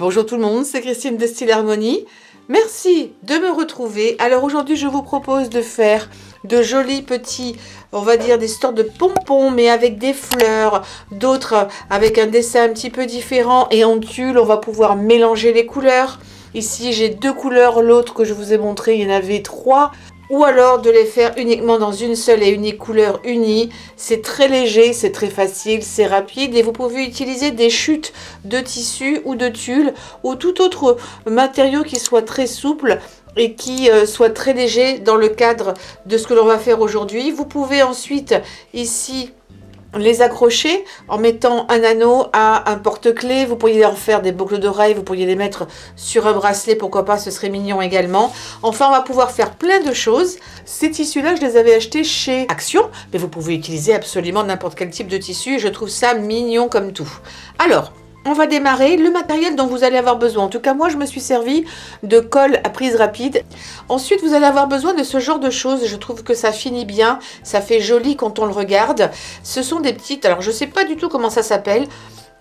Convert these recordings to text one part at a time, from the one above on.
Bonjour tout le monde, c'est Christine de Style Harmonie. Merci de me retrouver. Alors aujourd'hui, je vous propose de faire de jolis petits, on va dire des sortes de pompons, mais avec des fleurs, d'autres avec un dessin un petit peu différent. Et en tulle, on va pouvoir mélanger les couleurs. Ici, j'ai deux couleurs, l'autre que je vous ai montré, il y en avait trois. Ou alors de les faire uniquement dans une seule et unique couleur unie. C'est très léger, c'est très facile, c'est rapide et vous pouvez utiliser des chutes de tissu ou de tulle ou tout autre matériau qui soit très souple et qui soit très léger dans le cadre de ce que l'on va faire aujourd'hui. Vous pouvez ensuite ici les accrocher en mettant un anneau à un porte-clés. Vous pourriez en faire des boucles d'oreilles, vous pourriez les mettre sur un bracelet, pourquoi pas, ce serait mignon également. Enfin, on va pouvoir faire plein de choses. Ces tissus-là, je les avais achetés chez Action, mais vous pouvez utiliser absolument n'importe quel type de tissu et je trouve ça mignon comme tout. Alors, on va démarrer le matériel dont vous allez avoir besoin. En tout cas, moi, je me suis servi de colle à prise rapide. Ensuite, vous allez avoir besoin de ce genre de choses. Je trouve que ça finit bien. Ça fait joli quand on le regarde. Ce sont des petites... Alors, je ne sais pas du tout comment ça s'appelle.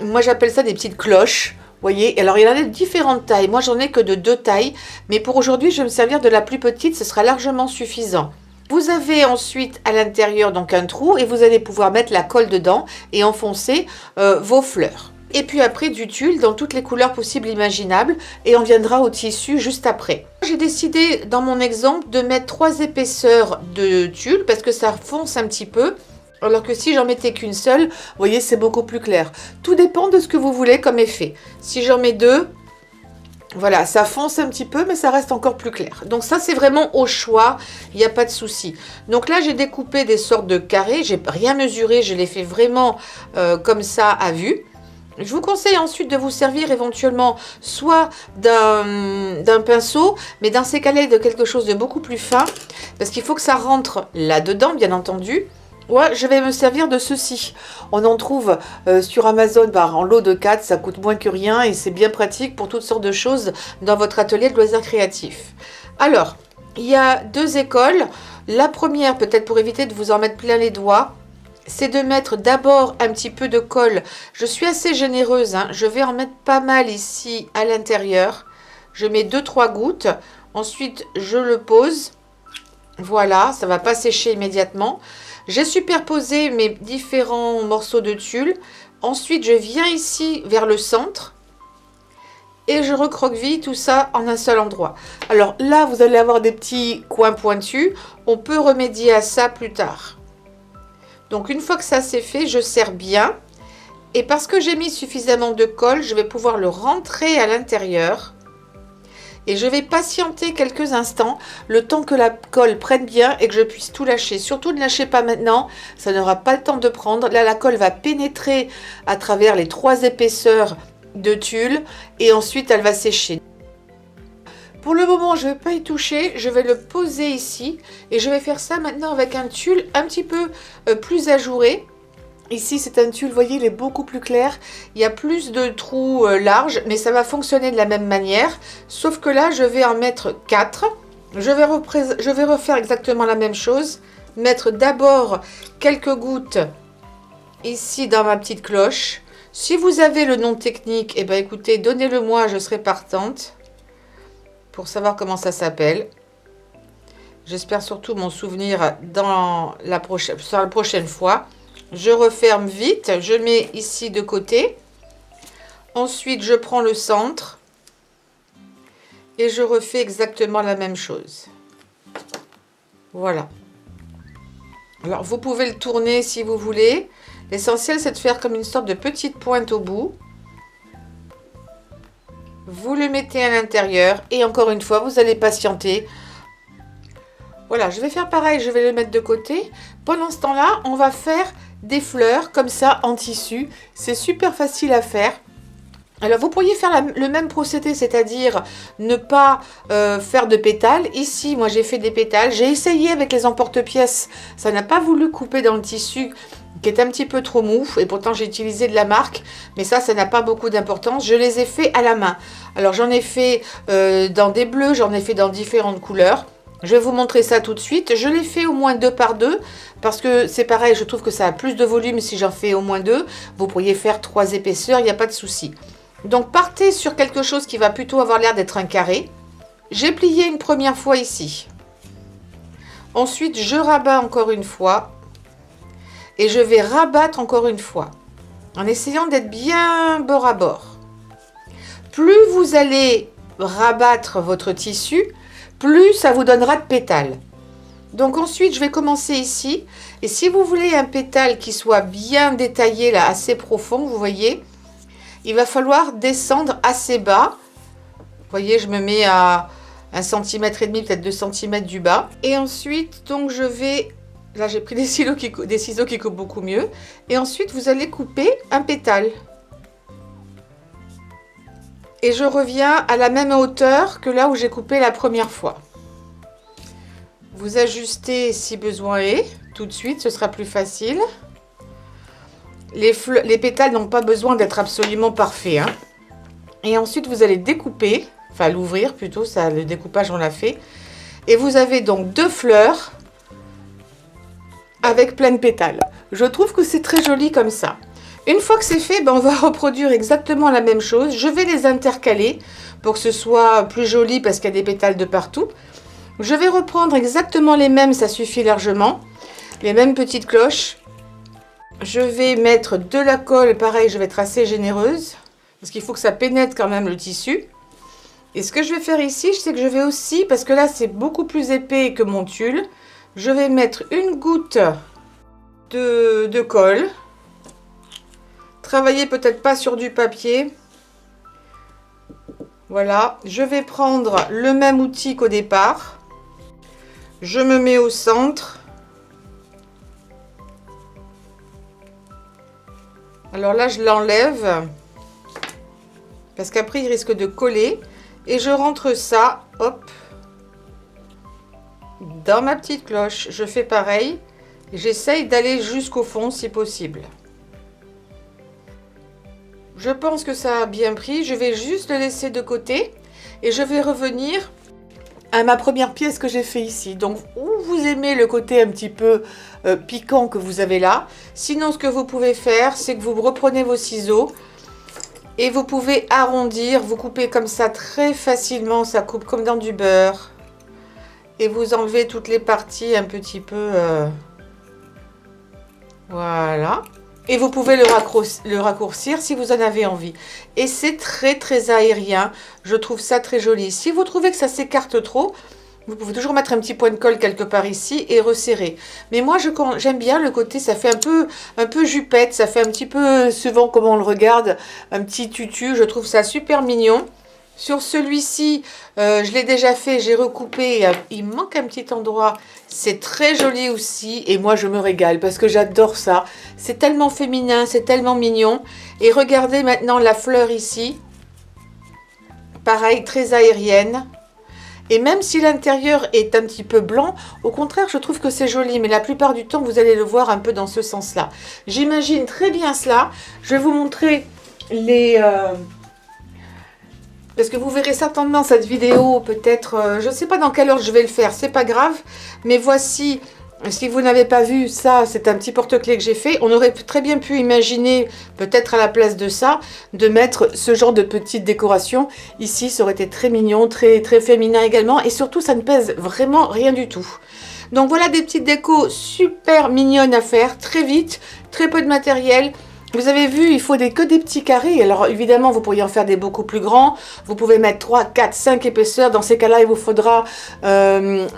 Moi, j'appelle ça des petites cloches. Vous voyez, alors il y en a de différentes tailles. Moi, j'en ai que de 2 tailles. Mais pour aujourd'hui, je vais me servir de la plus petite. Ce sera largement suffisant. Vous avez ensuite à l'intérieur donc un trou et vous allez pouvoir mettre la colle dedans et enfoncer vos fleurs. Et puis après du tulle dans toutes les couleurs possibles imaginables et on viendra au tissu juste après. J'ai décidé dans mon exemple de mettre 3 épaisseurs de tulle parce que ça fonce un petit peu. Alors que si j'en mettais qu'une seule, vous voyez, c'est beaucoup plus clair. Tout dépend de ce que vous voulez comme effet. Si j'en mets 2, voilà, ça fonce un petit peu, mais ça reste encore plus clair. Donc ça, c'est vraiment au choix, il n'y a pas de souci. Donc là, j'ai découpé des sortes de carrés, j'ai rien mesuré, je les fais vraiment comme ça à vue. Je vous conseille ensuite de vous servir éventuellement soit d'un pinceau, mais dans ces cas-là, de quelque chose de beaucoup plus fin, parce qu'il faut que ça rentre là-dedans, bien entendu. Ouais, je vais me servir de ceci. On en trouve sur Amazon en lot de 4, ça coûte moins que rien et c'est bien pratique pour toutes sortes de choses dans votre atelier de loisirs créatifs. Alors, il y a 2 écoles. La première, peut-être pour éviter de vous en mettre plein les doigts, c'est de mettre d'abord un petit peu de colle. Je suis assez généreuse, hein. Je vais en mettre pas mal ici à l'intérieur. Je mets 2-3 gouttes. Ensuite, je le pose. Voilà, ça ne va pas sécher immédiatement. J'ai superposé mes différents morceaux de tulle. Ensuite, je viens ici vers le centre. Et je recroqueville tout ça en un seul endroit. Alors là, vous allez avoir des petits coins pointus. On peut remédier à ça plus tard. Donc une fois que ça c'est fait, je serre bien. Et parce que j'ai mis suffisamment de colle, je vais pouvoir le rentrer à l'intérieur. Et je vais patienter quelques instants, le temps que la colle prenne bien et que je puisse tout lâcher. Surtout ne lâchez pas maintenant, ça n'aura pas le temps de prendre. Là, la colle va pénétrer à travers les 3 épaisseurs de tulle et ensuite elle va sécher. Pour le moment, je ne vais pas y toucher, je vais le poser ici et je vais faire ça maintenant avec un tulle un petit peu plus ajouré. Ici, c'est un tulle, vous voyez, il est beaucoup plus clair. Il y a plus de trous larges, mais ça va fonctionner de la même manière. Sauf que là, je vais en mettre 4. Je vais refaire exactement la même chose. Mettre d'abord quelques gouttes ici dans ma petite cloche. Si vous avez le nom technique, eh bien, écoutez, donnez-le moi, je serai partante pour savoir comment ça s'appelle. J'espère surtout m'en souvenir sur la prochaine fois. Je referme vite, je mets ici de côté. Ensuite, je prends le centre et je refais exactement la même chose. Voilà. Alors, vous pouvez le tourner si vous voulez. L'essentiel, c'est de faire comme une sorte de petite pointe au bout. Vous le mettez à l'intérieur et encore une fois, vous allez patienter. Voilà, je vais faire pareil, je vais le mettre de côté. Pendant ce temps-là, on va faire des fleurs comme ça en tissu. C'est super facile à faire. Alors, vous pourriez faire le même procédé, c'est-à-dire ne pas faire de pétales. Ici, moi, j'ai fait des pétales. J'ai essayé avec les emporte-pièces. Ça n'a pas voulu couper dans le tissu qui est un petit peu trop mou. Et pourtant, j'ai utilisé de la marque. Mais ça n'a pas beaucoup d'importance. Je les ai fait à la main. Alors, j'en ai fait dans des bleus. J'en ai fait dans différentes couleurs. Je vais vous montrer ça tout de suite. Je l'ai fait au moins 2 par 2 parce que c'est pareil, je trouve que ça a plus de volume si j'en fais au moins 2. Vous pourriez faire 3 épaisseurs, il n'y a pas de souci. Donc partez sur quelque chose qui va plutôt avoir l'air d'être un carré. J'ai plié une première fois ici. Ensuite, je rabats encore une fois. Et je vais rabattre encore une fois. En essayant d'être bien bord à bord. Plus vous allez rabattre votre tissu, plus ça vous donnera de pétales. Donc ensuite, je vais commencer ici. Et si vous voulez un pétale qui soit bien détaillé, là, assez profond, vous voyez, il va falloir descendre assez bas. Vous voyez, je me mets à 1,5 cm, peut-être 2 cm du bas. Et ensuite, donc je vais... Là, j'ai pris des ciseaux qui coupent beaucoup mieux. Et ensuite, vous allez couper un pétale. Et je reviens à la même hauteur que là où j'ai coupé la première fois. Vous ajustez si besoin est. Tout de suite, ce sera plus facile. Les pétales n'ont pas besoin d'être absolument parfaits, hein. Et ensuite, vous allez découper. Enfin, l'ouvrir plutôt. Ça, le découpage, on l'a fait. Et vous avez donc 2 fleurs avec plein de pétales. Je trouve que c'est très joli comme ça. Une fois que c'est fait, ben on va reproduire exactement la même chose. Je vais les intercaler pour que ce soit plus joli parce qu'il y a des pétales de partout. Je vais reprendre exactement les mêmes, ça suffit largement. Les mêmes petites cloches. Je vais mettre de la colle, pareil, je vais être assez généreuse parce qu'il faut que ça pénètre quand même le tissu. Et ce que je vais faire ici, c'est que je vais aussi, parce que là c'est beaucoup plus épais que mon tulle, je vais mettre une goutte de colle. Travailler peut-être pas sur du papier. Voilà. Je vais prendre le même outil qu'au départ. Je me mets au centre. Alors là, je l'enlève. Parce qu'après, il risque de coller. Et je rentre ça, hop, dans ma petite cloche. Je fais pareil. J'essaye d'aller jusqu'au fond si possible. Je pense que ça a bien pris. Je vais juste le laisser de côté. Et je vais revenir à ma première pièce que j'ai fait ici. Donc, où vous aimez le côté un petit peu piquant que vous avez là. Sinon, ce que vous pouvez faire, c'est que vous reprenez vos ciseaux. Et vous pouvez arrondir. Vous coupez comme ça très facilement. Ça coupe comme dans du beurre. Et vous enlevez toutes les parties un petit peu... Voilà. Et vous pouvez le raccourcir si vous en avez envie. Et c'est très très aérien. Je trouve ça très joli. Si vous trouvez que ça s'écarte trop, vous pouvez toujours mettre un petit point de colle quelque part ici et resserrer. Mais moi j'aime bien le côté, ça fait un peu jupette. Ça fait un petit peu, souvent comme on le regarde, un petit tutu. Je trouve ça super mignon. Sur celui-ci, je l'ai déjà fait, j'ai recoupé, il me manque un petit endroit. C'est très joli aussi et moi je me régale parce que j'adore ça. C'est tellement féminin, c'est tellement mignon. Et regardez maintenant la fleur ici. Pareil, très aérienne. Et même si l'intérieur est un petit peu blanc, au contraire, je trouve que c'est joli. Mais la plupart du temps, vous allez le voir un peu dans ce sens-là. J'imagine très bien cela. Je vais vous montrer les... Parce que vous verrez certainement cette vidéo, peut-être, je ne sais pas dans quelle heure je vais le faire, c'est pas grave. Mais voici, si vous n'avez pas vu ça, c'est un petit porte-clés que j'ai fait. On aurait très bien pu imaginer, peut-être à la place de ça, de mettre ce genre de petite décoration. Ici, ça aurait été très mignon, très, très féminin également. Et surtout, ça ne pèse vraiment rien du tout. Donc voilà des petites décos super mignonnes à faire, très vite, très peu de matériel. Vous avez vu, il faut que des petits carrés. Alors évidemment, vous pourriez en faire des beaucoup plus grands. Vous pouvez mettre 3, 4, 5 épaisseurs. Dans ces cas-là, il vous faudra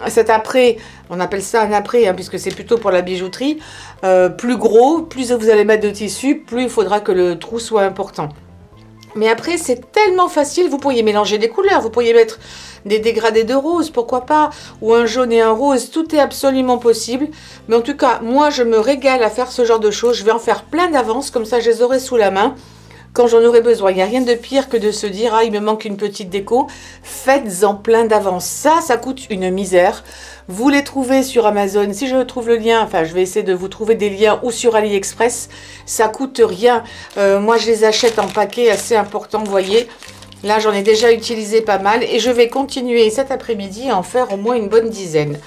cet apprêt. On appelle ça un apprêt, hein, puisque c'est plutôt pour la bijouterie. Plus gros, plus vous allez mettre de tissu, plus il faudra que le trou soit important. Mais après, c'est tellement facile. Vous pourriez mélanger des couleurs. Vous pourriez mettre des dégradés de rose, pourquoi pas. Ou un jaune et un rose. Tout est absolument possible. Mais en tout cas, moi, je me régale à faire ce genre de choses. Je vais en faire plein d'avance. Comme ça, je les aurai sous la main quand j'en aurai besoin. Il n'y a rien de pire que de se dire « Ah, il me manque une petite déco ». Faites-en plein d'avance. Ça coûte une misère. Vous les trouvez sur Amazon. Si je trouve le lien, enfin, je vais essayer de vous trouver des liens ou sur AliExpress. Ça coûte rien. Moi, je les achète en paquet assez important, vous voyez. Là, j'en ai déjà utilisé pas mal. Et je vais continuer cet après-midi à en faire au moins une bonne dizaine.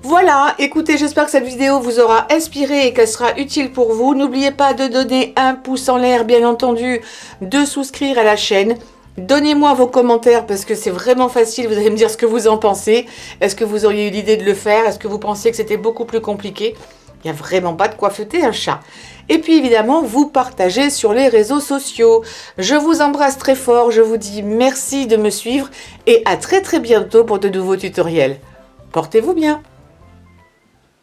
Voilà, écoutez, j'espère que cette vidéo vous aura inspiré et qu'elle sera utile pour vous. N'oubliez pas de donner un pouce en l'air, bien entendu, de souscrire à la chaîne. Donnez-moi vos commentaires parce que c'est vraiment facile, vous allez me dire ce que vous en pensez. Est-ce que vous auriez eu l'idée de le faire? Est-ce que vous pensiez que c'était beaucoup plus compliqué? Il n'y a vraiment pas de quoi fouetter un chat. Et puis évidemment, vous partagez sur les réseaux sociaux. Je vous embrasse très fort, je vous dis merci de me suivre et à très bientôt pour de nouveaux tutoriels. Portez-vous bien!